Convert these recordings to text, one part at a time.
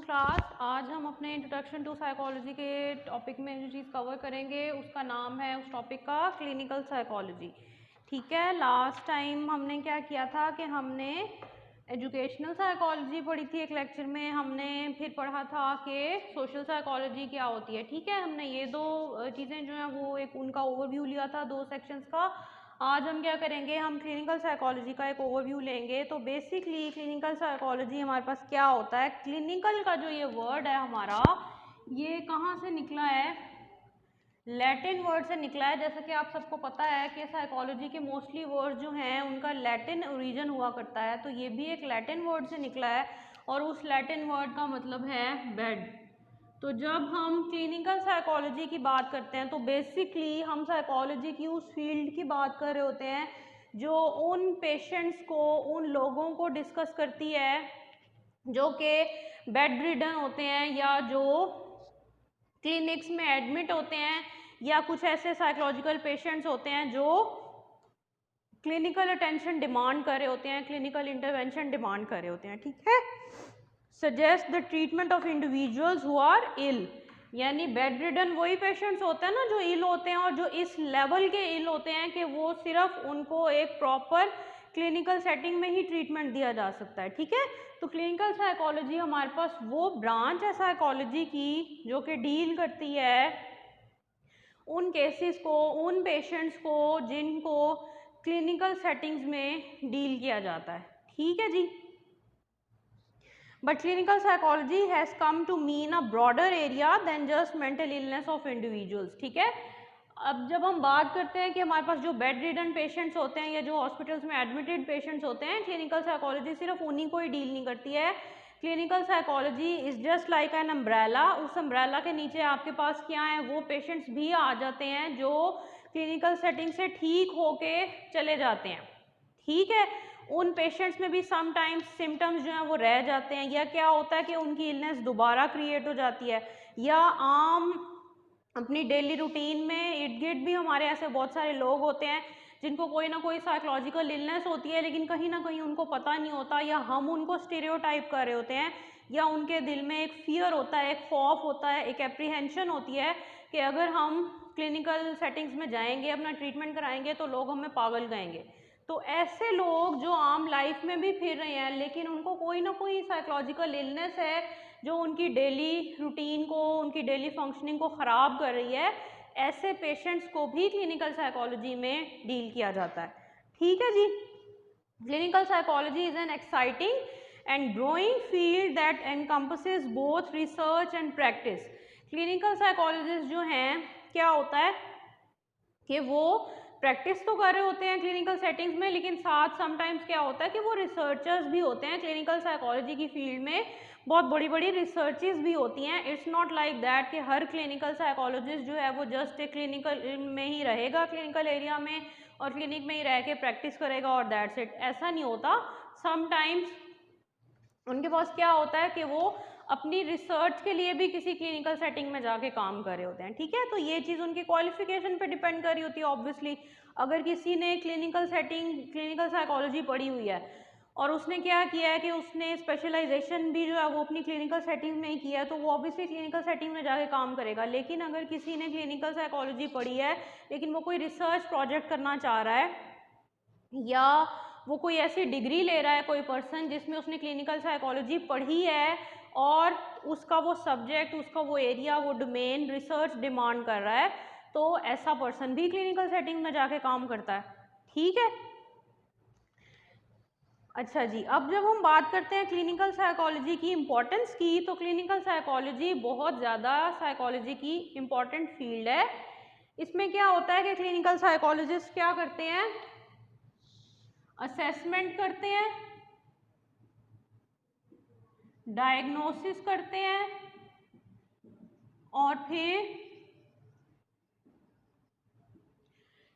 Class. आज हम अपने इंट्रोडक्शन टू साइकोलॉजी के टॉपिक में जो चीज़ कवर करेंगे उसका नाम है उस टॉपिक का क्लिनिकल साइकोलॉजी। ठीक है, लास्ट टाइम हमने क्या किया था कि हमने एजुकेशनल साइकोलॉजी पढ़ी थी एक लेक्चर में, हमने फिर पढ़ा था कि सोशल साइकोलॉजी क्या होती है। ठीक है, हमने ये दो चीज़ें जो हैं वो एक उनका ओवरव्यू लिया था दो सेक्शंस का। आज हम क्या करेंगे, हम क्लिनिकल साइकोलॉजी का एक ओवरव्यू लेंगे। तो बेसिकली क्लिनिकल साइकोलॉजी हमारे पास क्या होता है, क्लिनिकल का जो ये वर्ड है हमारा, ये कहाँ से निकला है, लैटिन वर्ड से निकला है। जैसे कि आप सबको पता है कि साइकोलॉजी के मोस्टली वर्ड जो हैं उनका लैटिन ओरिजिन हुआ करता है, तो ये भी एक लैटिन वर्ड से निकला है और उस लैटिन वर्ड का मतलब है बेड। तो जब हम क्लिनिकल साइकोलॉजी की बात करते हैं तो बेसिकली हम साइकोलॉजी की उस फील्ड की बात कर रहे होते हैं जो उन पेशेंट्स को, उन लोगों को डिस्कस करती है जो कि बेड रिडन होते हैं या जो क्लिनिक्स में एडमिट होते हैं या कुछ ऐसे साइकोलॉजिकल पेशेंट्स होते हैं जो क्लिनिकल अटेंशन डिमांड कर रहे होते हैं, क्लिनिकल इंटरवेंशन डिमांड कर रहे होते हैं। ठीक है, suggest the treatment of individuals who are ill, यानी बेड रिडन वही पेशेंट्स होते हैं ना जो इल होते हैं और जो इस लेवल के इल होते हैं कि वो सिर्फ उनको एक प्रॉपर क्लिनिकल सेटिंग में ही ट्रीटमेंट दिया जा सकता है। ठीक है, तो क्लिनिकल साइकोलॉजी हमारे पास वो ब्रांच है साइकोलॉजी की जो कि डील करती है उन केसेस को, उन पेशेंट्स को जिनको क्लिनिकल सेटिंग्स में डील किया जाता है। ठीक है जी, but clinical psychology has come to mean a broader area than just mental illness of individuals. ठीक है, अब जब हम बात करते हैं कि हमारे पास जो बेड रिडन पेशेंट्स होते हैं या जो हॉस्पिटल्स में एडमिटेड पेशेंट्स होते हैं, क्लिनिकल साइकोलॉजी सिर्फ उन्हीं को ही डील नहीं करती है। Clinical psychology is just like an umbrella. उस अम्ब्रेला के नीचे आपके पास क्या है, वो पेशेंट्स भी आ जाते हैं जो क्लिनिकल सेटिंग से ठीक होके चले जाते हैं। ठीक है, उन पेशेंट्स में भी समटाइम्स सिम्टम्स जो हैं वो रह जाते हैं, या क्या होता है कि उनकी इलनेस दोबारा क्रिएट हो जाती है, या आम अपनी डेली रूटीन में इर्द गिर्द भी हमारे ऐसे बहुत सारे लोग होते हैं जिनको कोई ना कोई साइकोलॉजिकल इलनेस होती है लेकिन कहीं ना कहीं उनको पता नहीं होता, या हम उनको स्टीरियोटाइप कर रहे होते हैं, या उनके दिल में एक फियर होता है, एक खौफ होता है, एक एप्रीहेंशन होती है कि अगर हम क्लिनिकल सेटिंग्स में जाएंगे, अपना ट्रीटमेंट कराएंगे तो लोग हमें पागल कहेंगे। तो ऐसे लोग जो आम लाइफ में भी फिर रहे हैं लेकिन उनको कोई ना कोई साइकोलॉजिकल इलनेस है जो उनकी डेली रूटीन को, उनकी डेली फंक्शनिंग को ख़राब कर रही है, ऐसे पेशेंट्स को भी क्लिनिकल साइकोलॉजी में डील किया जाता है। ठीक है जी, clinical psychology is an exciting and growing field that encompasses both research and practice. Clinical psychologist जो हैं, क्या होता है कि वो प्रैक्टिस तो कर रहे होते हैं क्लिनिकल सेटिंग्स में, लेकिन साथ समटाइम्स क्या होता है कि वो रिसर्चर्स भी होते हैं। क्लिनिकल साइकोलॉजी की फील्ड में बहुत बड़ी बड़ी रिसर्चेस भी होती हैं। इट्स नॉट लाइक दैट कि हर क्लिनिकल साइकोलॉजिस्ट जो है वो जस्ट एक क्लिनिकल में ही रहेगा, क्लिनिकल एरिया में और क्लिनिक में ही रह के प्रैक्टिस करेगा और दैट्स इट, ऐसा नहीं होता। समटाइम्स उनके पास क्या होता है कि वो अपनी रिसर्च के लिए भी किसी क्लिनिकल सेटिंग में जाके काम कर रहे होते हैं। ठीक है, तो ये चीज़ उनकी क्वालिफिकेशन पे डिपेंड कर रही होती है। ऑब्वियसली अगर किसी ने क्लिनिकल सेटिंग, क्लिनिकल साइकोलॉजी पढ़ी हुई है और उसने क्या किया है कि उसने स्पेशलाइजेशन भी जो है वो अपनी क्लिनिकल सेटिंग में ही किया है, तो वो ऑब्वियसली क्लिनिकल सेटिंग में जाके काम करेगा। लेकिन अगर किसी ने क्लिनिकल साइकोलॉजी पढ़ी है लेकिन वो कोई रिसर्च प्रोजेक्ट करना चाह रहा है, या वो कोई ऐसी डिग्री ले रहा है कोई पर्सन जिसमें उसने क्लिनिकल साइकोलॉजी पढ़ी है और उसका वो सब्जेक्ट, उसका वो एरिया, वो डोमेन रिसर्च डिमांड कर रहा है, तो ऐसा पर्सन भी क्लिनिकल सेटिंग में जाके काम करता है। ठीक है, अच्छा जी, अब जब हम बात करते हैं क्लिनिकल साइकोलॉजी की इम्पोर्टेंस की, तो क्लिनिकल साइकोलॉजी बहुत ज़्यादा साइकोलॉजी की इम्पॉर्टेंट फील्ड है। इसमें क्या होता है कि क्लिनिकल साइकोलॉजिस्ट क्या करते हैं, असेसमेंट करते हैं, डायग्नोसिस करते हैं और फिर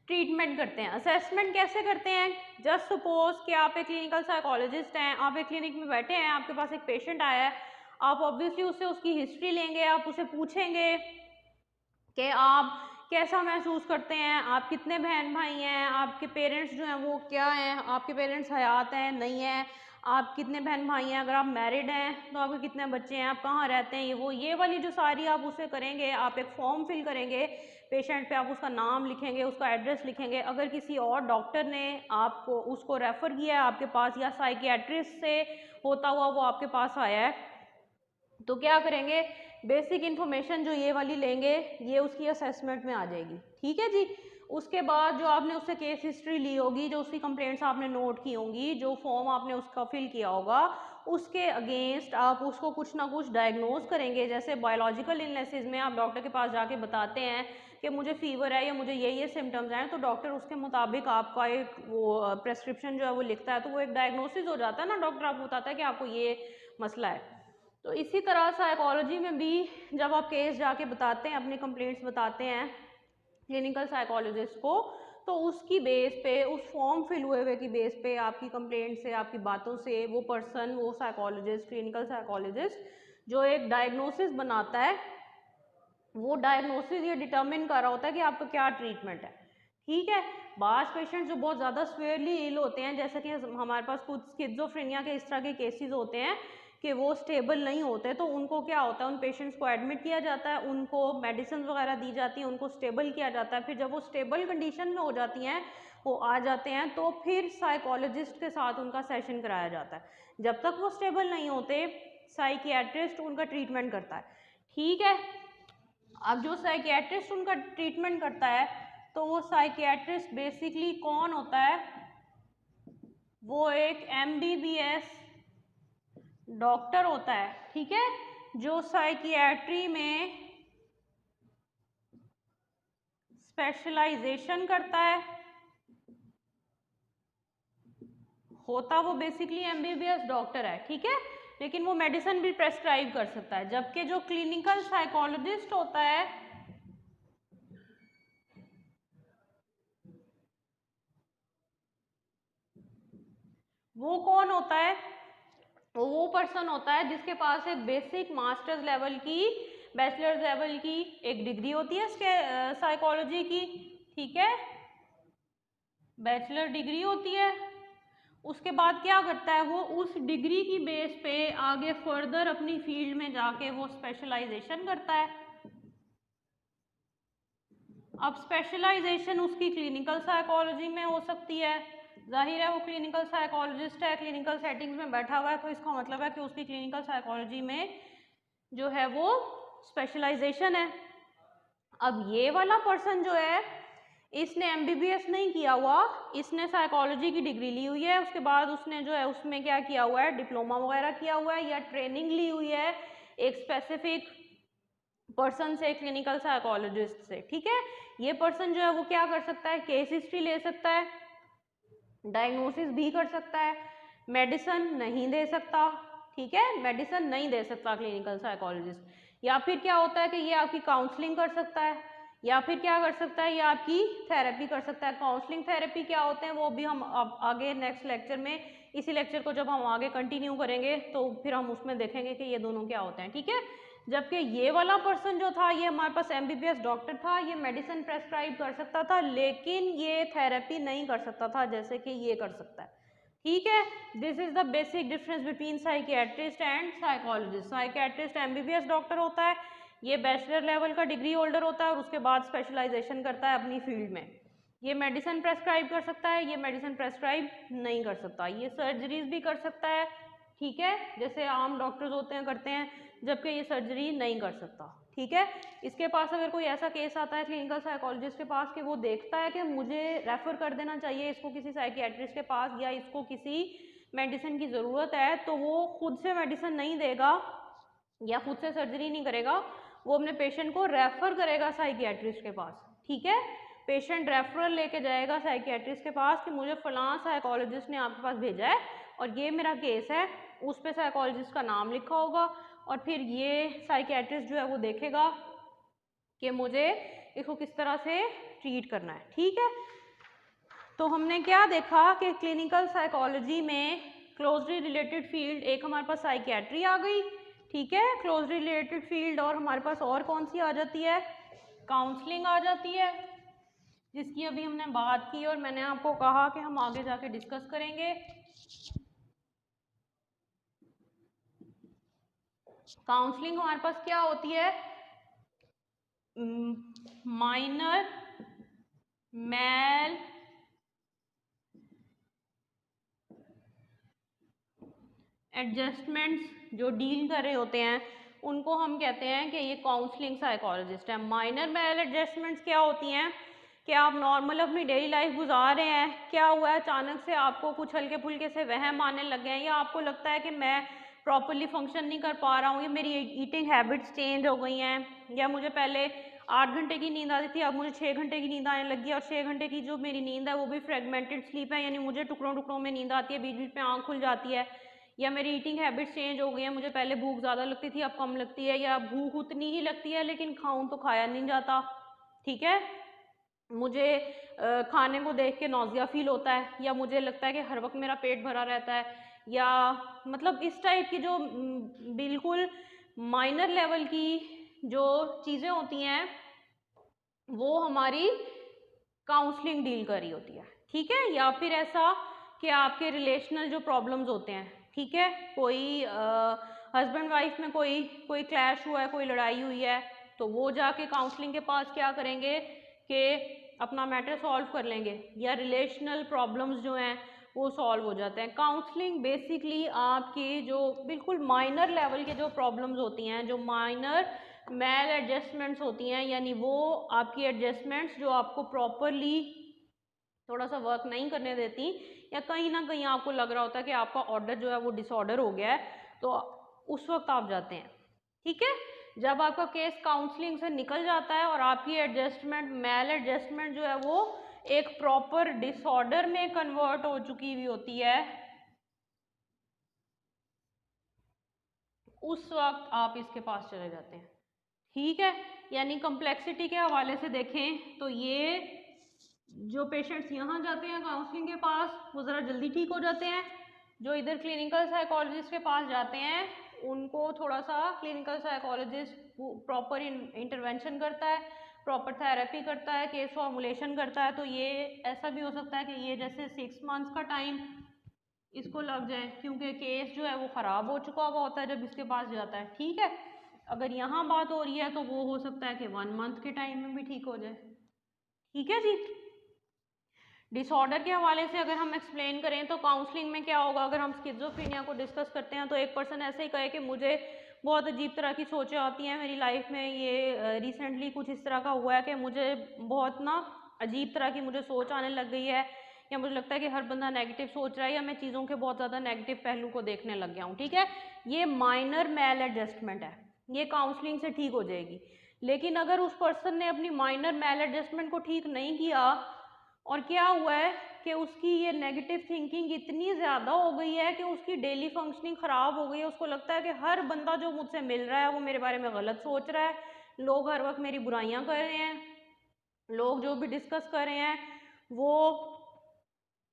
ट्रीटमेंट करते हैं। असेसमेंट कैसे करते हैं, जस्ट सपोज कि आप एक क्लिनिकल साइकोलॉजिस्ट हैं, आप एक क्लिनिक में बैठे हैं, आपके पास एक पेशेंट आया है, आप ऑब्वियसली उससे उसकी हिस्ट्री लेंगे, आप उसे पूछेंगे कि आप कैसा महसूस करते हैं, आप कितने बहन भाई हैं, आपके पेरेंट्स जो हैं वो क्या हैं, आपके पेरेंट्स हयात हैं नहीं हैं, आप कितने बहन भाई हैं, अगर आप मैरिड हैं तो आपके कितने बच्चे हैं, आप कहाँ रहते हैं, ये वाली जो सारी आप उसे करेंगे, आप एक फॉर्म फिल करेंगे पेशेंट पे, आप उसका नाम लिखेंगे, उसका एड्रेस लिखेंगे। अगर किसी और डॉक्टर ने आपको उसको रेफ़र किया है आपके पास, या साइकियाट्रिस्ट से होता हुआ वो आपके पास आया है, तो क्या करेंगे, बेसिक इन्फॉर्मेशन जो ये वाली लेंगे, ये उसकी असेसमेंट में आ जाएगी। ठीक है जी। उसके बाद जो आपने उससे केस हिस्ट्री ली होगी, जो उसकी कंप्लेंट्स आपने नोट की होंगी, जो फॉर्म आपने उसका फिल किया होगा, उसके अगेंस्ट आप उसको कुछ ना कुछ डायग्नोज करेंगे। जैसे बायोलॉजिकल इलनेसेस में आप डॉक्टर के पास जाके बताते हैं कि मुझे फीवर है या मुझे ये सिम्टम्स हैं, तो डॉक्टर उसके मुताबिक आपका एक वो प्रेस्क्रिप्शन जो है वो लिखता है, तो वो एक डायग्नोसिस हो जाता है ना, डॉक्टर आपको बताता है कि आपको ये मसला है। तो इसी तरह साइकोलॉजी में भी जब आप केस जाके बताते हैं, अपनी कंप्लेंट्स बताते हैं क्लिनिकल साइकोलॉजिस्ट को, तो उसकी बेस पे, उस फॉर्म फिल हुए की बेस पे, आपकी कंप्लेंट से, आपकी बातों से वो पर्सन, वो साइकोलॉजिस्ट, क्लिनिकल साइकोलॉजिस्ट जो एक डायग्नोसिस बनाता है, वो डायग्नोसिस ये डिटर्मिन कर रहा होता है कि आपका क्या ट्रीटमेंट है। ठीक है। बास पेशेंट जो बहुत ज़्यादा स्वेयरली इल होते हैं, जैसे कि हमारे पास कुछ स्किज़ोफ्रेनिया के इस तरह के केसेस होते हैं कि वो स्टेबल नहीं होते, तो उनको क्या होता है, उन पेशेंट्स को एडमिट किया जाता है, उनको मेडिसिन वगैरह दी जाती हैं, उनको स्टेबल किया जाता है। फिर जब वो स्टेबल कंडीशन में हो जाती हैं, वो आ जाते हैं, तो फिर साइकोलॉजिस्ट के साथ उनका सेशन कराया जाता है। जब तक वो स्टेबल नहीं होते, साइकियाट्रिस्ट उनका ट्रीटमेंट करता है। ठीक है। अब जो साइकियाट्रिस्ट उनका ट्रीटमेंट करता है, तो वो साइकियाट्रिस्ट बेसिकली कौन होता है, वो एक MBBS डॉक्टर होता है। ठीक है। जो साइकियाट्री में स्पेशलाइजेशन करता है, होता वो बेसिकली MBBS डॉक्टर है। ठीक है। लेकिन वो मेडिसिन भी प्रेस्क्राइब कर सकता है, जबकि जो क्लिनिकल साइकोलॉजिस्ट होता है, वो कौन होता है, वो पर्सन होता है जिसके पास एक बेसिक मास्टर्स लेवल की, बैचलर्स लेवल की एक डिग्री होती है साइकोलॉजी की। ठीक है। बैचलर डिग्री होती है। उसके बाद क्या करता है, वो उस डिग्री की बेस पे आगे फर्दर अपनी फील्ड में जाके वो स्पेशलाइजेशन करता है। अब स्पेशलाइजेशन उसकी क्लिनिकल साइकोलॉजी में हो सकती है। जाहिर है वो क्लिनिकल साइकोलॉजिस्ट है, क्लिनिकल सेटिंग्स में बैठा हुआ है, तो इसका मतलब है कि उसकी क्लिनिकल साइकोलॉजी में जो है वो स्पेशलाइजेशन है। अब ये वाला पर्सन जो है, इसने MBBS नहीं किया हुआ, इसने साइकोलॉजी की डिग्री ली हुई है, उसके बाद उसने जो है उसमें क्या किया हुआ है, डिप्लोमा वगैरह किया हुआ है या ट्रेनिंग ली हुई है एक स्पेसिफिक पर्सन से, क्लिनिकल साइकोलॉजिस्ट से। ठीक है। ये पर्सन जो है वो क्या कर सकता है, केस हिस्ट्री ले सकता है, डायग्नोसिस भी कर सकता है, मेडिसिन नहीं दे सकता। ठीक है। मेडिसिन नहीं दे सकता क्लिनिकल साइकोलॉजिस्ट। या फिर क्या होता है कि ये आपकी काउंसलिंग कर सकता है, या फिर क्या कर सकता है, ये आपकी थेरेपी कर सकता है। काउंसलिंग थेरेपी क्या होते हैं, वो भी हम अब आगे नेक्स्ट लेक्चर में, इसी लेक्चर को जब हम आगे कंटिन्यू करेंगे तो फिर हम उसमें देखेंगे कि ये दोनों क्या होते हैं। ठीक है। जबकि ये वाला पर्सन जो था, ये हमारे पास MBBS डॉक्टर था, ये मेडिसिन प्रेस्क्राइब कर सकता था, लेकिन ये थेरेपी नहीं कर सकता था जैसे कि ये कर सकता है। ठीक है। This is the basic difference between psychiatrist and psychologist. Psychiatrist MBBS doctor होता है, ये बैचलर लेवल का डिग्री होल्डर होता है और उसके बाद स्पेशलाइजेशन करता है अपनी फील्ड में। ये मेडिसिन प्रेस्क्राइब कर सकता है, ये मेडिसिन प्रेस्क्राइब नहीं कर सकता। ये सर्जरीज भी कर सकता है। ठीक है। जैसे आम डॉक्टर्स होते हैं करते हैं, जबकि ये सर्जरी नहीं कर सकता। ठीक है। इसके पास अगर कोई ऐसा केस आता है क्लिनिकल साइकोलॉजिस्ट के पास कि वो देखता है कि मुझे रेफर कर देना चाहिए इसको किसी साइकियाट्रिस्ट के पास, या इसको किसी मेडिसिन की ज़रूरत है, तो वो खुद से मेडिसिन नहीं देगा या खुद से सर्जरी नहीं करेगा, वो अपने पेशेंट को रेफर करेगा साइकियाट्रिस्ट के पास। ठीक है। पेशेंट रेफरल लेके जाएगा साइकियाट्रिस्ट के पास कि मुझे फलां साइकोलॉजिस्ट ने आपके पास भेजा है और ये मेरा केस है, उस पर साइकोलॉजिस्ट का नाम लिखा होगा, और फिर ये साइकियाट्रिस्ट जो है वो देखेगा कि मुझे इसको किस तरह से ट्रीट करना है। ठीक है। तो हमने क्या देखा कि क्लिनिकल साइकोलॉजी में क्लोजली रिलेटेड फील्ड, एक हमारे पास साइकियाट्री आ गई। ठीक है। क्लोजली रिलेटेड फील्ड, और हमारे पास और कौन सी आ जाती है, काउंसलिंग आ जाती है, जिसकी अभी हमने बात की और मैंने आपको कहा कि हम आगे जाके डिस्कस करेंगे। काउंसलिंग हमारे पास क्या होती है, माइनर मेल एडजस्टमेंट्स जो डील कर रहे होते हैं उनको हम कहते हैं कि ये काउंसलिंग साइकोलॉजिस्ट है। माइनर मेल एडजस्टमेंट्स क्या होती हैं कि आप नॉर्मल अपनी डेली लाइफ गुजार रहे हैं, क्या हुआ है अचानक से आपको कुछ हल्के फुल्के से वहम आने लग गए हैं, या आपको लगता है कि मैं प्रॉपरली फंक्शन नहीं कर पा रहा हूँ, या मेरी ईटिंग हैबिट्स चेंज हो गई हैं, या मुझे पहले 8 घंटे की नींद आती थी अब मुझे 6 घंटे की नींद आने लगी है, और 6 घंटे की जो मेरी नींद है वो भी फ्रेगमेंटेड स्लीप है, यानी मुझे टुकड़ों टुकड़ों में नींद आती है, बीच बीच में आँख खुल जाती है, या मेरी ईटिंग हैबिट्स चेंज हो गई हैं, मुझे पहले भूख ज़्यादा लगती थी अब कम लगती है, या भूख उतनी ही लगती है लेकिन खाऊं तो खाया नहीं जाता, ठीक है, मुझे खाने को देख के नौजिया फील होता है, या मुझे लगता है कि हर वक्त मेरा पेट भरा रहता है, या मतलब इस टाइप की जो बिल्कुल माइनर लेवल की जो चीज़ें होती हैं वो हमारी काउंसलिंग डील कर रही होती है, ठीक है। या फिर ऐसा कि आपके रिलेशनल जो प्रॉब्लम्स होते हैं, ठीक है, कोई हस्बैंड वाइफ में कोई क्लैश हुआ है, कोई लड़ाई हुई है, तो वो जाके काउंसलिंग के पास क्या करेंगे कि अपना मैटर सॉल्व कर लेंगे, या रिलेशनल प्रॉब्लम्स जो हैं वो सॉल्व हो जाते हैं। काउंसलिंग बेसिकली आपकी जो बिल्कुल माइनर लेवल के जो प्रॉब्लम्स होती हैं, जो माइनर मेल एडजस्टमेंट्स होती हैं, यानी वो आपकी एडजस्टमेंट्स जो आपको प्रॉपरली थोड़ा सा वर्क नहीं करने देती, या कहीं ना कहीं आपको लग रहा होता है कि आपका ऑर्डर जो है वो डिसऑर्डर हो गया है, तो उस वक्त आप जाते हैं, ठीक है। जब आपका केस काउंसलिंग से निकल जाता है और आपकी एडजस्टमेंट मेल एडजस्टमेंट जो है वो एक प्रॉपर डिसऑर्डर में कन्वर्ट हो चुकी हुई होती है, उस वक्त आप इसके पास चले जाते हैं, ठीक है। यानी कम्प्लेक्सिटी के हवाले से देखें तो ये जो पेशेंट्स यहाँ जाते हैं काउंसलिंग के पास वो ज़रा जल्दी ठीक हो जाते हैं, जो इधर क्लिनिकल साइकोलॉजिस्ट के पास जाते हैं उनको थोड़ा सा क्लिनिकल साइकोलॉजिस्ट प्रॉपर इंटरवेंशन करता है, प्रॉपर थेरेपी करता है, केस फॉर्मुलेशन करता है, तो ये ऐसा भी हो सकता है कि ये जैसे 6 मंथ्स का टाइम इसको लग जाए, क्योंकि केस जो है वो ख़राब हो चुका हुआ होता है जब इसके पास जाता है, ठीक है। अगर यहाँ बात हो रही है तो वो हो सकता है कि 1 मंथ के टाइम में भी ठीक हो जाए, ठीक है जी। डिसऑर्डर के हवाले से अगर हम एक्सप्लेन करें तो काउंसलिंग में क्या होगा, अगर हम स्किज़ोफ्रेनिया को डिस्कस करते हैं तो एक पर्सन ऐसे ही कहे कि मुझे बहुत अजीब तरह की सोचें आती हैं मेरी लाइफ में, ये रिसेंटली कुछ इस तरह का हुआ है कि मुझे बहुत ना अजीब तरह की मुझे सोच आने लग गई है, या मुझे लगता है कि हर बंदा नेगेटिव सोच रहा है, या मैं चीज़ों के बहुत ज़्यादा नेगेटिव पहलू को देखने लग गया हूँ, ठीक है। ये माइनर मेल एडजस्टमेंट है, ये काउंसलिंग से ठीक हो जाएगी। लेकिन अगर उस पर्सन ने अपनी माइनर मेल एडजस्टमेंट को ठीक नहीं किया और क्या हुआ है कि उसकी ये नेगेटिव थिंकिंग इतनी ज़्यादा हो गई है कि उसकी डेली फंक्शनिंग ख़राब हो गई है, उसको लगता है कि हर बंदा जो मुझसे मिल रहा है वो मेरे बारे में गलत सोच रहा है, लोग हर वक्त मेरी बुराइयां कर रहे हैं, लोग जो भी डिस्कस कर रहे हैं वो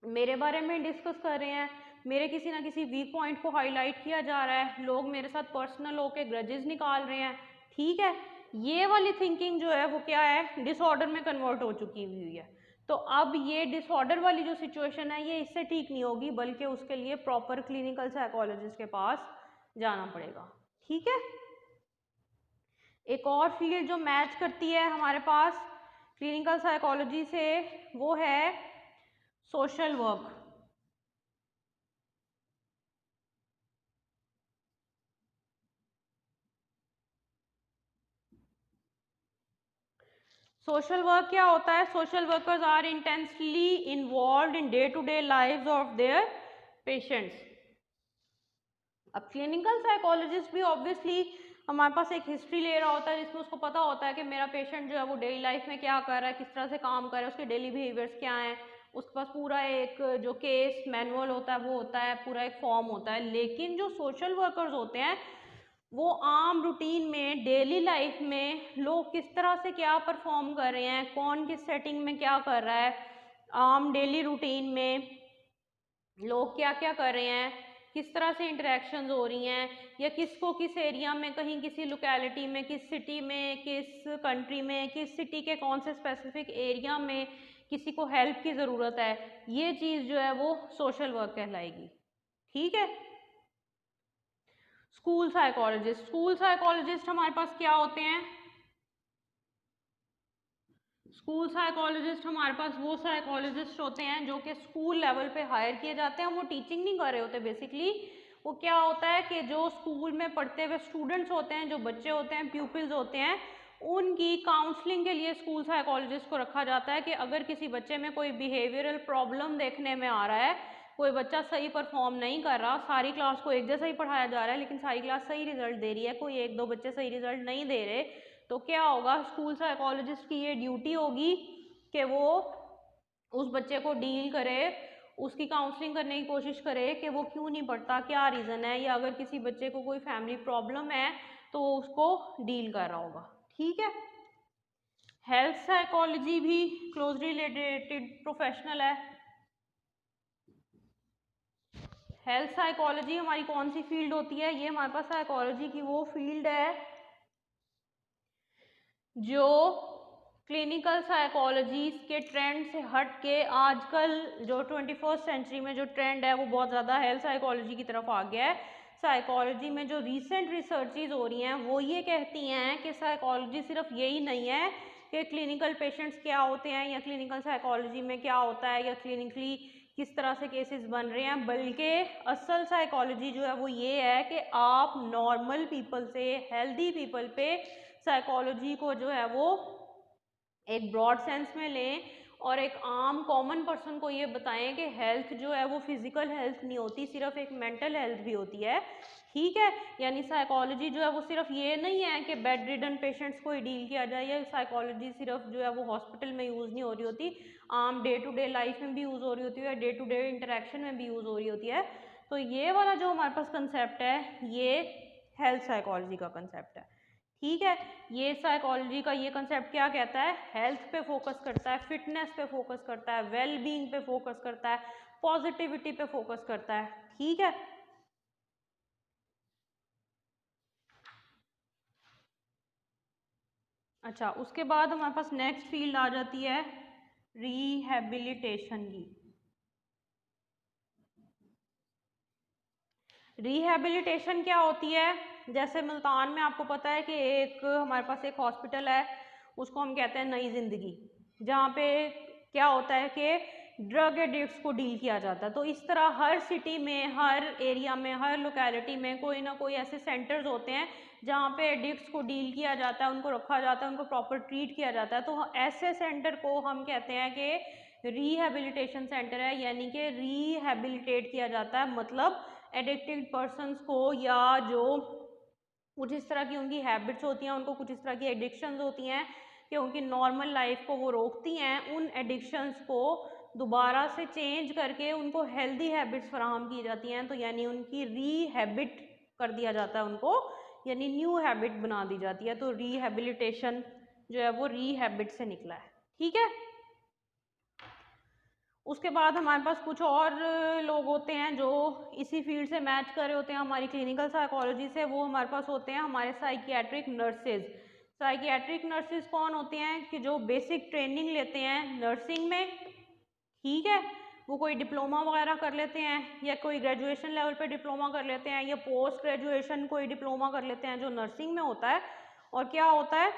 मेरे बारे में डिस्कस कर रहे हैं, मेरे किसी ना किसी वीक पॉइंट को हाईलाइट किया जा रहा है, लोग मेरे साथ पर्सनल होकर ग्रजेस निकाल रहे हैं, ठीक है। ये वाली थिंकिंग जो है वो क्या है, डिसऑर्डर में कन्वर्ट हो चुकी हुई है। तो अब ये डिसऑर्डर वाली जो सिचुएशन है ये इससे ठीक नहीं होगी, बल्कि उसके लिए प्रॉपर क्लिनिकल साइकोलॉजिस्ट के पास जाना पड़ेगा, ठीक है। एक और फील्ड जो मैच करती है हमारे पास क्लिनिकल साइकोलॉजी से वो है सोशल वर्क। सोशल वर्क क्या होता है, social workers are intensely involve in day to day lives of their patients. अब क्लिनिकल साइकोलॉजिस्ट भी ऑब्वियसली हमारे पास एक हिस्ट्री ले रहा होता है जिसमें उसको पता होता है कि मेरा पेशेंट जो है वो डेली लाइफ में क्या कर रहा है, किस तरह से काम कर रहा है, उसके डेली बिहेवियर्स क्या हैं, उसके पास पूरा एक जो केस मैनुअल होता है वो होता है, पूरा एक फॉर्म होता है। लेकिन जो सोशल वर्कर्स होते हैं वो आम रूटीन में डेली लाइफ में लोग किस तरह से क्या परफॉर्म कर रहे हैं, कौन किस सेटिंग में क्या कर रहा है, आम डेली रूटीन में लोग क्या क्या कर रहे हैं, किस तरह से इंटरेक्शंस हो रही हैं, या किसको किस एरिया में, कहीं किसी लोकेलिटी में, किस सिटी में, किस कंट्री में, किस सिटी के कौन से स्पेसिफिक एरिया में किसी को हेल्प की ज़रूरत है, ये चीज़ जो है वो सोशल वर्क कहलाएगी, ठीक है। स्कूल साइकोलॉजिस्ट हमारे पास क्या होते हैं? स्कूल साइकोलॉजिस्ट हमारे पास वो साइकोलॉजिस्ट होते हैं जो कि स्कूल लेवल पे हायर किए जाते हैं। वो टीचिंग नहीं कर रहे होते बेसिकली। वो क्या होता है कि जो स्कूल में पढ़ते हुए स्टूडेंट्स होते हैं, जो बच्चे होते हैं, प्यूपिल्स होते हैं, उनकी काउंसलिंग के लिए स्कूल साइकोलॉजिस्ट को रखा जाता है कि अगर किसी बच्चे में कोई बिहेवियरल प्रॉब्लम देखने में आ रहा है, कोई बच्चा सही परफॉर्म नहीं कर रहा, सारी क्लास को एक जैसा ही पढ़ाया जा रहा है लेकिन सारी क्लास सही रिजल्ट दे रही है, कोई एक दो बच्चे सही रिजल्ट नहीं दे रहे, तो क्या होगा? स्कूल साइकोलॉजिस्ट की ये ड्यूटी होगी कि वो उस बच्चे को डील करे, उसकी काउंसलिंग करने की कोशिश करे कि वो क्यों नहीं पढ़ता, क्या रीज़न है, या अगर किसी बच्चे को कोई फैमिली प्रॉब्लम है तो वो उसको डील कर रहा होगा। ठीक है। हेल्थ साइकोलॉजी भी क्लोजली रिलेटेड प्रोफेशनल है। हेल्थ साइकोलॉजी हमारी कौन सी फील्ड होती है? ये हमारे पास साइकोलॉजी की वो फील्ड है जो क्लिनिकल साइकोलॉजी के ट्रेंड से हट के आजकल जो 21st सेंचुरी में जो ट्रेंड है वो बहुत ज़्यादा हेल्थ साइकोलॉजी की तरफ आ गया है। साइकोलॉजी में जो रीसेंट रिसर्चेज हो रही हैं वो ये कहती हैं कि साइकोलॉजी सिर्फ यही नहीं है कि क्लिनिकल पेशेंट्स क्या होते हैं या क्लिनिकल साइकोलॉजी में क्या होता है या क्लिनिकली किस तरह से केसेस बन रहे हैं, बल्कि असल साइकोलॉजी जो है वो ये है कि आप नॉर्मल पीपल से, हेल्दी पीपल पे साइकोलॉजी को जो है वो एक ब्रॉड सेंस में लें और एक आम कॉमन पर्सन को ये बताएं कि हेल्थ जो है वो फिजिकल हेल्थ नहीं होती, सिर्फ एक मेंटल हेल्थ भी होती है। ठीक है। यानी साइकोलॉजी जो है वो सिर्फ ये नहीं है कि बेड रिडन पेशेंट्स को ही डील किया जाए, या साइकोलॉजी सिर्फ जो है वो हॉस्पिटल में यूज़ नहीं हो रही होती, आम डे टू डे लाइफ में भी यूज़ हो रही होती है, डे टू डे इंटरेक्शन में भी यूज़ हो रही होती है। तो ये वाला जो हमारे पास कंसेप्ट है ये हेल्थ साइकोलॉजी का कंसेप्ट है। ठीक है। ये साइकोलॉजी का ये कंसेप्ट क्या कहता है? हेल्थ पे फोकस करता है, फिटनेस पे फोकस करता है, वेल बीइंग पे फोकस करता है, पॉजिटिविटी पे फोकस करता है। ठीक है। अच्छा, उसके बाद हमारे पास नेक्स्ट फील्ड आ जाती है रिहैबिलिटेशन की। रिहैबिलिटेशन क्या होती है? जैसे मुल्तान में आपको पता है कि एक हमारे पास एक हॉस्पिटल है, उसको हम कहते हैं नई जिंदगी, जहाँ पे क्या होता है कि ड्रग एडिक्ट्स को डील किया जाता है। तो इस तरह हर सिटी में, हर एरिया में, हर लोकेलिटी में कोई ना कोई ऐसे सेंटर्स होते हैं जहाँ पे एडिक्ट्स को डील किया जाता है, उनको रखा जाता है, उनको प्रॉपर ट्रीट किया जाता है। तो ऐसे सेंटर को हम कहते हैं कि रिहैबिलिटेशन सेंटर है, यानी कि रिहैबिलिटेट किया जाता है, मतलब एडिक्टेड पर्सनस को, या जो कुछ इस तरह की उनकी हैबिट्स होती हैं, उनको कुछ इस तरह की एडिक्शंस होती हैं कि उनकी नॉर्मल लाइफ को वो रोकती हैं, उन एडिक्शंस को दोबारा से चेंज करके उनको हेल्दी हैबिट्स फराहम की जाती हैं। तो यानी उनकी रीहैबिट कर दिया जाता है उनको, यानी न्यू हैबिट बना दी जाती है। तो रिहैबिलिटेशन जो है वो रीहैबिट से निकला है। ठीक है। उसके बाद हमारे पास कुछ और लोग होते हैं जो इसी फील्ड से मैच कर रहे होते हैं हमारी क्लिनिकल साइकोलॉजी से। वो हमारे पास होते हैं हमारे साइकियाट्रिक नर्सेज। साइकियाट्रिक नर्सेज कौन होते हैं? कि जो बेसिक ट्रेनिंग लेते हैं नर्सिंग में। ठीक है। वो कोई डिप्लोमा वगैरह कर लेते हैं, या कोई ग्रेजुएशन लेवल पे डिप्लोमा कर लेते हैं, या पोस्ट ग्रेजुएशन कोई डिप्लोमा कर लेते हैं जो नर्सिंग में होता है। और क्या होता है,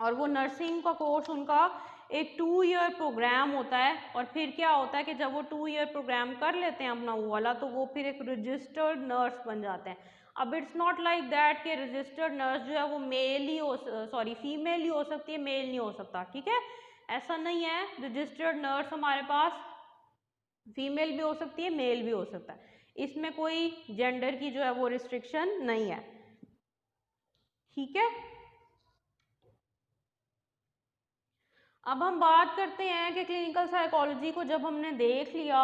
और वो नर्सिंग का कोर्स उनका एक 2 ईयर प्रोग्राम होता है। और फिर क्या होता है कि जब वो 2 ईयर प्रोग्राम कर लेते हैं अपना वो वाला, तो वो फिर एक रजिस्टर्ड नर्स बन जाते हैं। अब इट्स नॉट लाइक दैट कि रजिस्टर्ड नर्स जो है वो मेल ही हो, सॉरी फीमेल ही हो सकती है, मेल नहीं हो सकता। ठीक है। ऐसा नहीं है, रजिस्टर्ड नर्स हमारे पास फीमेल भी हो सकती है, मेल भी हो सकता है, इसमें कोई जेंडर की जो है वो रिस्ट्रिक्शन नहीं है। ठीक है। अब हम बात करते हैं कि क्लिनिकल साइकोलॉजी को जब हमने देख लिया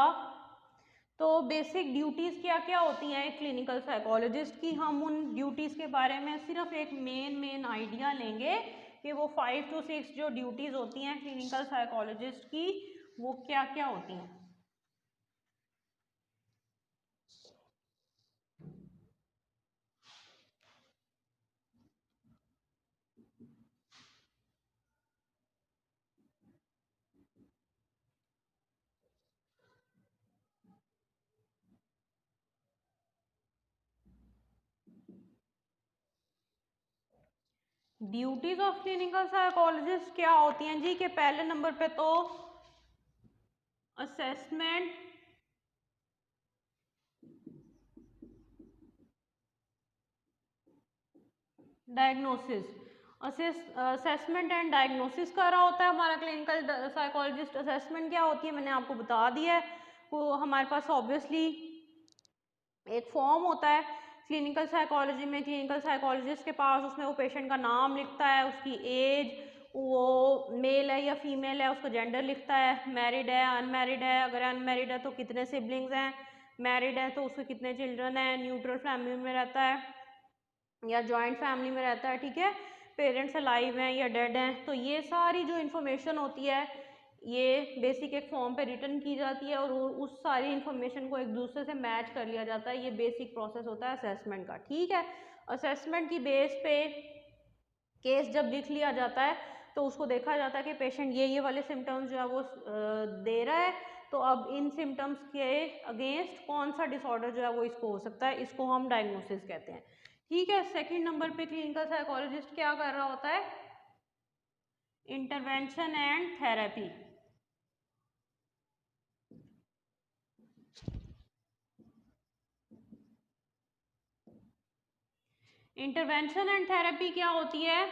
तो बेसिक ड्यूटीज़ क्या क्या होती हैं एक क्लिनिकल साइकोलॉजिस्ट की। हम उन ड्यूटीज़ के बारे में सिर्फ एक मेन आइडिया लेंगे कि वो 5 to 6 जो ड्यूटीज़ होती हैं क्लिनिकल साइकोलॉजिस्ट की वो क्या क्या होती हैं। ड्यूटीज ऑफ क्लिनिकल साइकोलॉजिस्ट क्या होती हैं जी? कि पहले नंबर पे तो assessment, diagnosis, assessment and diagnosis कर रहा होता है हमारा क्लिनिकल साइकोलॉजिस्ट। असेसमेंट क्या होती है मैंने आपको बता दिया है। वो हमारे पास ऑब्वियसली एक फॉर्म होता है क्लिनिकल साइकोलॉजी में, क्लिनिकल साइकोलॉजिस्ट के पास, उसमें वो पेशेंट का नाम लिखता है, उसकी एज, वो मेल है या फीमेल है, उसका जेंडर लिखता है, मैरिड है, अनमैरिड है, अगर अनमैरिड है तो कितने सिबलिंग्स हैं, मैरिड है तो उसके कितने चिल्ड्रन हैं, न्यूट्रल फैमिली में रहता है या जॉइंट फैमिली में रहता है, ठीक है, पेरेंट्स अलाइव हैं या डेड हैं। तो ये सारी जो इन्फॉर्मेशन होती है ये बेसिक एक फॉर्म पे रिटर्न की जाती है और उस सारी इन्फॉर्मेशन को एक दूसरे से मैच कर लिया जाता है। ये बेसिक प्रोसेस होता है असेसमेंट का, ठीक है। असेसमेंट की बेस पे केस जब लिख लिया जाता है तो उसको देखा जाता है कि पेशेंट ये वाले सिम्टम्स जो है वो दे रहा है, तो अब इन सिम्टम्स के अगेंस्ट कौन सा डिसऑर्डर जो है वो इसको हो सकता है, इसको हम डायग्नोसिस कहते हैं, ठीक है। सेकंड नंबर पे क्लिनिकल साइकोलॉजिस्ट क्या कर रहा होता है? Intervention and therapy. Intervention and therapy क्या होती है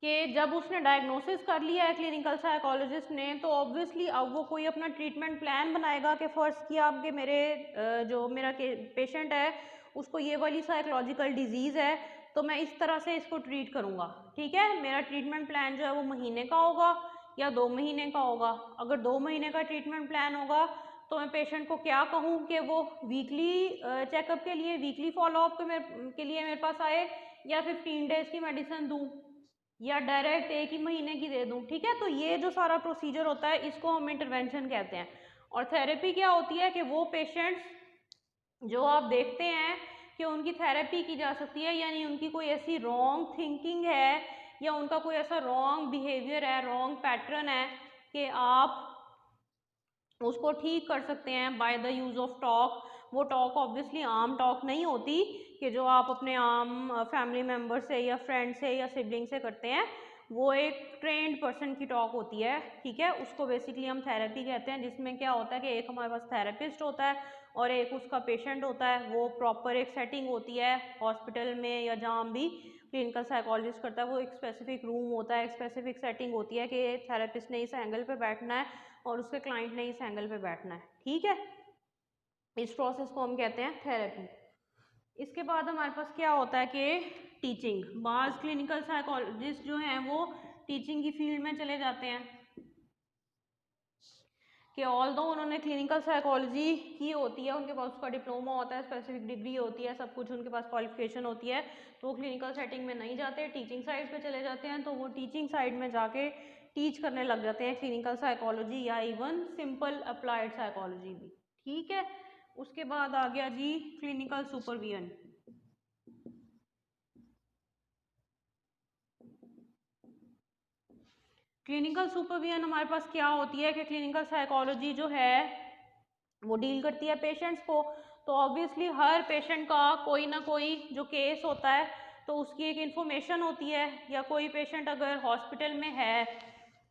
कि जब उसने डायग्नोसिस कर लिया है क्लिनिकल साइकोलॉजिस्ट ने, तो ऑब्वियसली अब वो कोई अपना ट्रीटमेंट प्लान बनाएगा कि फर्स्ट किया आपके मेरे जो मेरा पेशेंट है उसको ये वाली साइकोलॉजिकल डिजीज़ है, तो मैं इस तरह से इसको ट्रीट करूँगा, ठीक है। मेरा ट्रीटमेंट प्लान जो है वो महीने का होगा या 2 महीने का होगा। अगर 2 महीने का ट्रीटमेंट प्लान होगा तो मैं पेशेंट को क्या कहूँ कि वो वीकली चेकअप के लिए, वीकली फॉलोअप के लिए मेरे पास आए, या 15 डेज़ की मेडिसिन दूँ, या डायरेक्ट एक ही महीने की दे दूं, ठीक है। तो ये जो सारा प्रोसीजर होता है इसको हम इंटरवेंशन कहते हैं। और थेरेपी क्या होती है कि वो पेशेंट्स जो आप देखते हैं कि उनकी थेरेपी की जा सकती है, यानी उनकी कोई ऐसी रॉन्ग थिंकिंग है या उनका कोई ऐसा रॉन्ग बिहेवियर है, रॉन्ग पैटर्न है कि आप उसको ठीक कर सकते हैं by the use of talk. वो टॉक ऑब्वियसली आम टॉक नहीं होती कि जो आप अपने आम फैमिली मेम्बर से या फ्रेंड से या सिबलिंग से करते हैं, वो एक ट्रेंड पर्सन की टॉक होती है, ठीक है। उसको बेसिकली हम थेरेपी कहते हैं, जिसमें क्या होता है कि एक हमारे पास थेरेपिस्ट होता है और एक उसका पेशेंट होता है। वो प्रॉपर एक सेटिंग होती है हॉस्पिटल में या जहाँ भी क्लिनिकल साइकोलॉजिस्ट करता है, वो एक स्पेसिफिक रूम होता है, एक स्पेसिफिक सेटिंग होती है कि थेरेपिस्ट ने इस एंगल पे बैठना है और उसके क्लाइंट ने इस एंगल पे बैठना है, ठीक है। इस प्रोसेस को हम कहते हैं थेरेपी। इसके बाद हमारे पास क्या होता है कि टीचिंग। बाज़ क्लिनिकल साइकोलॉजिस्ट जो हैं वो टीचिंग की फील्ड में चले जाते हैं कि ऑल्दो उन्होंने क्लिनिकल साइकोलॉजी की होती है, उनके पास उसका डिप्लोमा होता है, स्पेसिफिक डिग्री होती है, सब कुछ उनके पास क्वालिफिकेशन होती है, तो वो क्लिनिकल सेटिंग में नहीं जाते, टीचिंग साइड पे चले जाते हैं। तो वो टीचिंग साइड में जाके टीच करने लग जाते हैं क्लिनिकल साइकोलॉजी या इवन सिंपल अप्लाइड साइकोलॉजी भी, ठीक है। उसके बाद आ गया जी क्लिनिकल सुपरविजन। क्लिनिकल सुपरविजन हमारे पास क्या होती है कि क्लिनिकल साइकोलॉजी जो है वो डील करती है पेशेंट्स को। तो ऑब्वियसली हर पेशेंट का कोई ना कोई जो केस होता है तो उसकी एक इन्फॉर्मेशन होती है, या कोई पेशेंट अगर हॉस्पिटल में है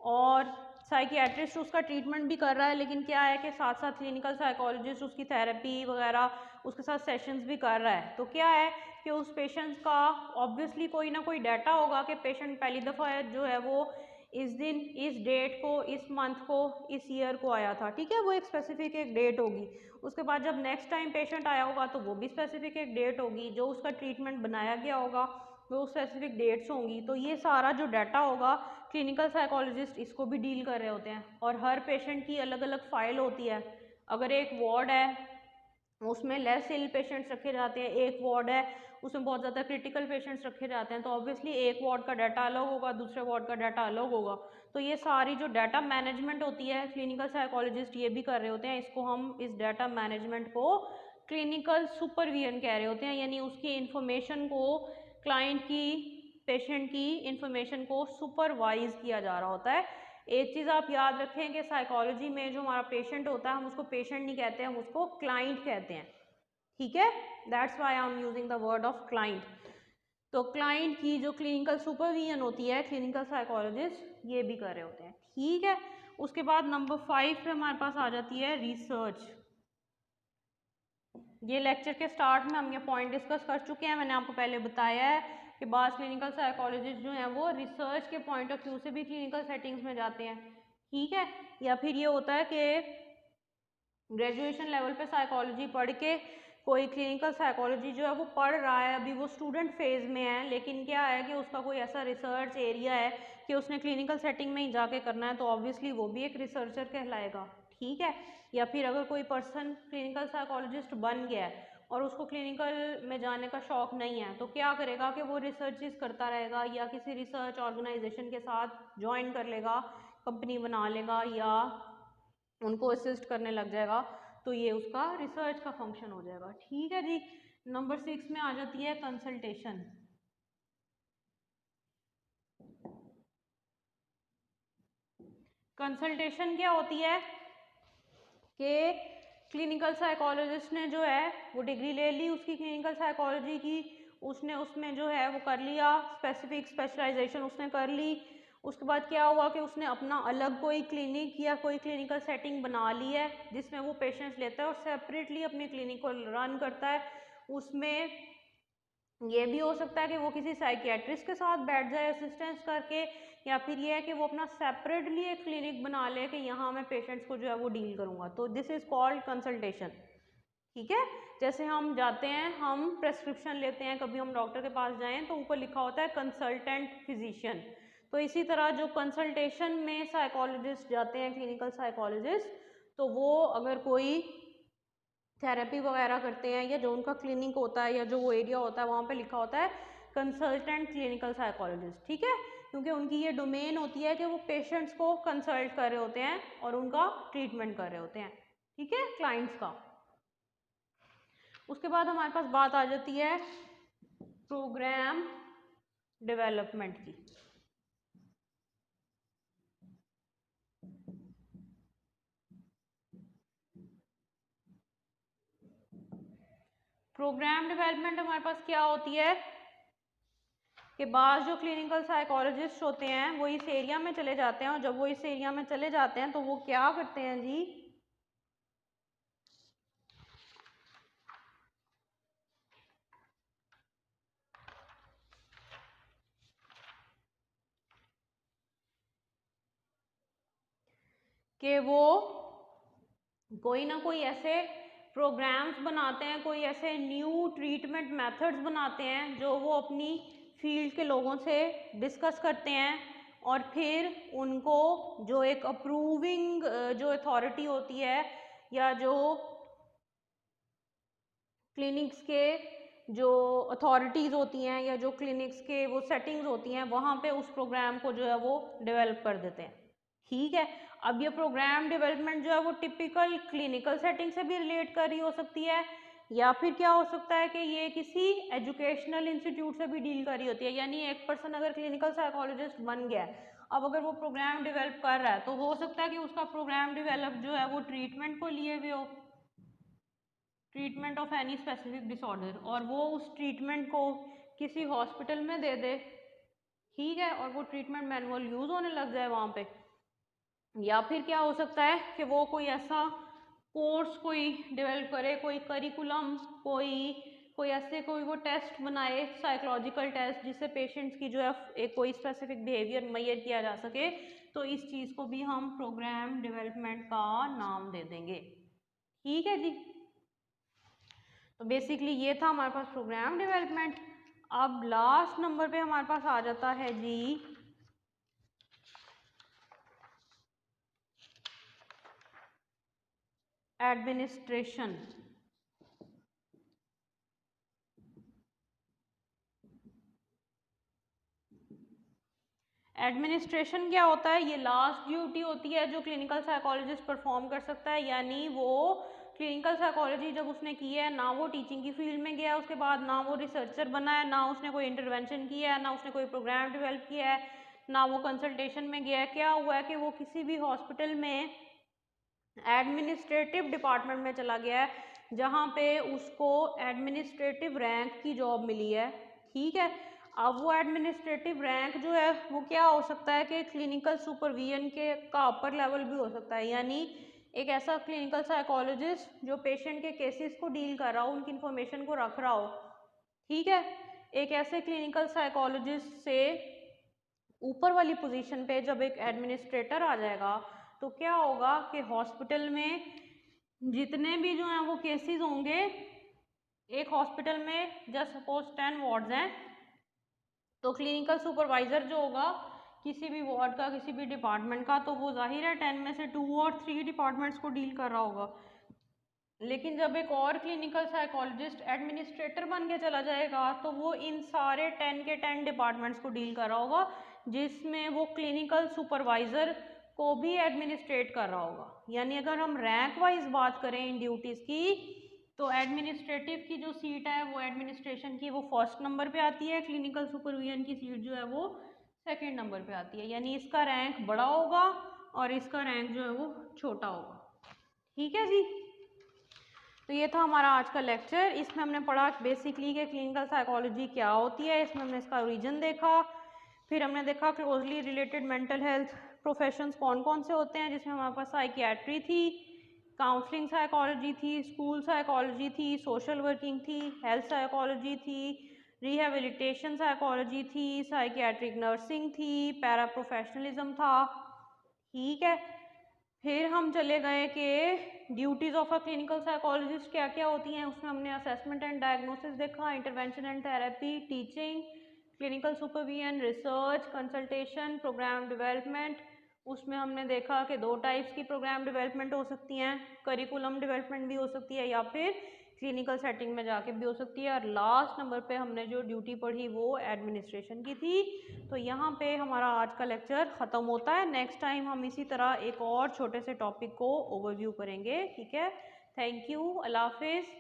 और साइकियाट्रिस्ट उसका ट्रीटमेंट भी कर रहा है, लेकिन क्या है कि साथ साथ क्लिनिकल साइकोलॉजिस्ट उसकी थेरेपी वगैरह उसके साथ सेशंस भी कर रहा है, तो क्या है कि उस पेशेंट का ऑब्वियसली कोई ना कोई डाटा होगा कि पेशेंट पहली दफ़ा जो है वो इस दिन, इस डेट को, इस मंथ को, इस ईयर को आया था, ठीक है। वो एक स्पेसिफिक एक डेट होगी। उसके बाद जब नेक्स्ट टाइम पेशेंट आया होगा तो वो भी स्पेसिफिक एक डेट होगी। जो उसका ट्रीटमेंट बनाया गया होगा वो स्पेसिफिक डेट्स होंगी। तो ये सारा जो डाटा होगा क्लिनिकल साइकोलॉजिस्ट इसको भी डील कर रहे होते हैं। और हर पेशेंट की अलग अलग फाइल होती है। अगर एक वार्ड है उसमें लेस इल पेशेंट्स रखे जाते हैं, एक वार्ड है उसमें बहुत ज़्यादा क्रिटिकल पेशेंट्स रखे जाते हैं, तो ऑब्वियसली एक वार्ड का डाटा अलग होगा, दूसरे वार्ड का डाटा अलग होगा। तो ये सारी जो डाटा मैनेजमेंट होती है क्लिनिकल साइकोलॉजिस्ट ये भी कर रहे होते हैं। इसको हम इस डाटा मैनेजमेंट को क्लिनिकल सुपरविजन कह रहे होते हैं, यानी उसकी इंफॉर्मेशन को, क्लाइंट की, पेशेंट की इंफॉर्मेशन को सुपरवाइज किया जा रहा होता है। एक चीज़ आप याद रखें कि साइकोलॉजी में जो हमारा पेशेंट होता है हम उसको पेशेंट नहीं कहते हैं, हम उसको क्लाइंट कहते हैं, ठीक है। That's why I am using the word of client. तो क्लाइंट की जो क्लिनिकल सुपरविजन होती है क्लिनिकल साइकोलॉजिस्ट ये भी कर रहे होते हैं, ठीक है। उसके बाद नंबर 5 पे हमारे पास आ जाती है रिसर्च। ये लेक्चर के स्टार्ट में हम ये पॉइंट डिस्कस कर चुके हैं, मैंने आपको पहले बताया है कि बाद क्लिनिकल साइकोलॉजिस्ट जो हैं वो रिसर्च के पॉइंट ऑफ व्यू से भी क्लिनिकल सेटिंग्स में जाते हैं, ठीक है। या फिर ये होता है कि ग्रेजुएशन लेवल पे साइकोलॉजी पढ़ के कोई क्लिनिकल साइकोलॉजी जो है वो पढ़ रहा है, अभी वो स्टूडेंट फेज में है, लेकिन क्या है कि उसका कोई ऐसा रिसर्च एरिया है कि उसने क्लिनिकल सेटिंग में ही जाके करना है, तो ऑब्वियसली वो भी एक रिसर्चर कहलाएगा, ठीक है। या फिर अगर कोई पर्सन क्लिनिकल साइकोलॉजिस्ट बन गया है और उसको क्लिनिकल में जाने का शौक नहीं है, तो क्या करेगा कि वो रिसर्चेस करता रहेगा या किसी रिसर्च ऑर्गेनाइजेशन के साथ ज्वाइन कर लेगा, कंपनी बना लेगा या उनको असिस्ट करने लग जाएगा, तो ये उसका रिसर्च का फंक्शन हो जाएगा, ठीक है जी। नंबर 6 में आ जाती है कंसल्टेशन। कंसल्टेशन क्या होती है कि क्लिनिकल साइकोलॉजिस्ट ने जो है वो डिग्री ले ली उसकी क्लिनिकल साइकोलॉजी की, उसने उसमें जो है वो कर लिया, स्पेसिफिक स्पेशलाइजेशन उसने कर ली। उसके बाद क्या हुआ कि उसने अपना अलग कोई क्लिनिक या कोई क्लिनिकल सेटिंग बना ली है जिसमें वो पेशेंट्स लेता है और सेपरेटली अपनी क्लिनिक को रन करता है। उसमें ये भी हो सकता है कि वो किसी साइकियाट्रिस्ट के साथ बैठ जाए असिस्टेंस करके, या फिर ये है कि वो अपना सेपरेटली एक क्लिनिक बना ले कि यहाँ मैं पेशेंट्स को जो है वो डील करूँगा, तो दिस इज़ कॉल्ड कंसल्टेशन, ठीक है। जैसे हम जाते हैं, हम प्रेस्क्रिप्शन लेते हैं, कभी हम डॉक्टर के पास जाएं तो ऊपर लिखा होता है कंसल्टेंट फिजिशियन, तो इसी तरह जो कंसल्टेशन में साइकोलॉजिस्ट जाते हैं क्लिनिकल साइकोलॉजिस्ट, तो वो अगर कोई थेरेपी वगैरह करते हैं या जो उनका क्लिनिक होता है या जो वो एरिया होता है वहाँ पे लिखा होता है कंसल्टेंट क्लिनिकल साइकोलॉजिस्ट, ठीक है, क्योंकि उनकी ये डोमेन होती है कि वो पेशेंट्स को कंसल्ट कर रहे होते हैं और उनका ट्रीटमेंट कर रहे होते हैं, ठीक है, क्लाइंट्स का। उसके बाद हमारे पास बात आ जाती है प्रोग्राम डेवलपमेंट की। प्रोग्राम डेवलपमेंट हमारे पास क्या होती है कि बाद जो क्लिनिकल साइकोलॉजिस्ट होते हैं वो इस एरिया में चले जाते हैं, और जब वो इस एरिया में चले जाते हैं तो वो क्या करते हैं जी, कि वो कोई ना कोई ऐसे प्रोग्राम्स बनाते हैं, कोई ऐसे न्यू ट्रीटमेंट मेथड्स बनाते हैं जो वो अपनी फील्ड के लोगों से डिस्कस करते हैं, और फिर उनको जो एक अप्रूविंग जो अथॉरिटी होती है या जो क्लिनिक्स के जो अथॉरिटीज़ होती हैं या जो क्लिनिक्स के वो सेटिंग्स होती हैं वहाँ पे उस प्रोग्राम को जो है वो डेवलप कर देते हैं, ठीक है। अब ये प्रोग्राम डेवलपमेंट जो है वो टिपिकल क्लिनिकल सेटिंग से भी रिलेट कर रही हो सकती है, या फिर क्या हो सकता है कि ये किसी एजुकेशनल इंस्टीट्यूट से भी डील कर रही होती है, यानी एक पर्सन अगर क्लिनिकल साइकोलॉजिस्ट बन गया है, अब अगर वो प्रोग्राम डेवलप कर रहा है तो हो सकता है कि उसका प्रोग्राम डेवलप जो है वो ट्रीटमेंट को लिए हुए हो, treatment of any specific disorder, और वो उस ट्रीटमेंट को किसी हॉस्पिटल में दे दे, ठीक है, और वो ट्रीटमेंट मैनुअल यूज़ होने लग जाए वहाँ पे। या फिर क्या हो सकता है कि वो कोई ऐसा कोर्स कोई डेवलप करे, कोई करिकुलम, कोई कोई ऐसे कोई वो टेस्ट बनाए, साइकोलॉजिकल टेस्ट, जिससे पेशेंट्स की जो है एक कोई स्पेसिफिक बिहेवियर मेजर किया जा सके, तो इस चीज़ को भी हम प्रोग्राम डेवलपमेंट का नाम दे देंगे, ठीक है जी। तो बेसिकली ये था हमारे पास प्रोग्राम डेवलपमेंट। अब लास्ट नंबर पे हमारे पास आ जाता है जी एडमिनिस्ट्रेशन। एडमिनिस्ट्रेशन क्या होता है, ये लास्ट ड्यूटी होती है जो क्लिनिकल साइकोलॉजिस्ट परफॉर्म कर सकता है, यानी वो क्लिनिकल साइकोलॉजी जब उसने की है, ना वो टीचिंग की फील्ड में गया उसके बाद, ना वो रिसर्चर बना है, ना उसने कोई इंटरवेंशन किया है, ना उसने कोई प्रोग्राम डेवलप किया है, ना वो कंसल्टेशन में गया है, क्या हुआ है कि वो किसी भी हॉस्पिटल में एडमिनिस्ट्रेटिव डिपार्टमेंट में चला गया है जहाँ पे उसको एडमिनिस्ट्रेटिव रैंक की जॉब मिली है, ठीक है। अब वो एडमिनिस्ट्रेटिव रैंक जो है वो क्या हो सकता है कि क्लिनिकल सुपरविजन के का अपर लेवल भी हो सकता है, यानी एक ऐसा क्लिनिकल साइकोलॉजिस्ट जो पेशेंट के केसेस को डील कर रहा हो, उनकी इंफॉर्मेशन को रख रहा हो, ठीक है। एक ऐसे क्लिनिकल साइकोलॉजिस्ट से ऊपर वाली पोजीशन पे जब एक एडमिनिस्ट्रेटर आ जाएगा तो क्या होगा कि हॉस्पिटल में जितने भी जो हैं वो केसेस होंगे, एक हॉस्पिटल में जस्ट सपोज 10 वार्ड्स हैं, तो क्लिनिकल सुपरवाइजर जो होगा किसी भी वार्ड का, किसी भी डिपार्टमेंट का, तो वो जाहिर है 10 में से 2 और 3 डिपार्टमेंट्स को डील कर रहा होगा। लेकिन जब एक और क्लिनिकल साइकोलॉजिस्ट एडमिनिस्ट्रेटर बन के चला जाएगा तो वो इन सारे 10 के 10 डिपार्टमेंट्स को डील कर रहा होगा, जिसमें वो क्लिनिकल सुपरवाइजर को भी एडमिनिस्ट्रेट कर रहा होगा। यानी अगर हम रैंक वाइज बात करें इन ड्यूटीज़ की, तो एडमिनिस्ट्रेटिव की जो सीट है वो एडमिनिस्ट्रेशन की वो फर्स्ट नंबर पे आती है, क्लिनिकल सुपरविजन की सीट जो है वो सेकेंड नंबर पे आती है। यानी इसका रैंक बड़ा होगा और इसका रैंक जो है वो छोटा होगा। ठीक है जी। तो ये था हमारा आज का लेक्चर। इसमें हमने पढ़ा बेसिकली कि क्लिनिकल साइकोलॉजी क्या होती है, इसमें हमने इसका ओरिजिन देखा, फिर हमने देखा closely related mental health professions कौन कौन से होते हैं, जिसमें हमारे पास साइकियाट्री थी, काउंसलिंग साइकोलॉजी थी, स्कूल साइकोलॉजी थी, सोशल वर्किंग थी, हेल्थ साइकोलॉजी थी, रिहेबिलिटेशन साइकोलॉजी थी, साइकियाट्रिक नर्सिंग थी, पैरा प्रोफेशनलिज्म था। ठीक है। फिर हम चले गए कि duties of a clinical psychologist क्या क्या होती हैं, उसमें हमने असेसमेंट एंड डायग्नोसिस देखा, intervention and therapy, teaching, clinical supervision, research, consultation, programme development. उसमें हमने देखा कि 2 टाइप्स की प्रोग्राम डेवलपमेंट हो सकती हैं, करिकुलम डेवलपमेंट भी हो सकती है या फिर क्लिनिकल सेटिंग में जाके भी हो सकती है। और लास्ट नंबर पे हमने जो ड्यूटी पढ़ी वो एडमिनिस्ट्रेशन की थी। तो यहाँ पे हमारा आज का लेक्चर ख़त्म होता है। नेक्स्ट टाइम हम इसी तरह एक और छोटे से टॉपिक को ओवरव्यू करेंगे। ठीक है, थैंक यू, अल्लाह हाफिज़।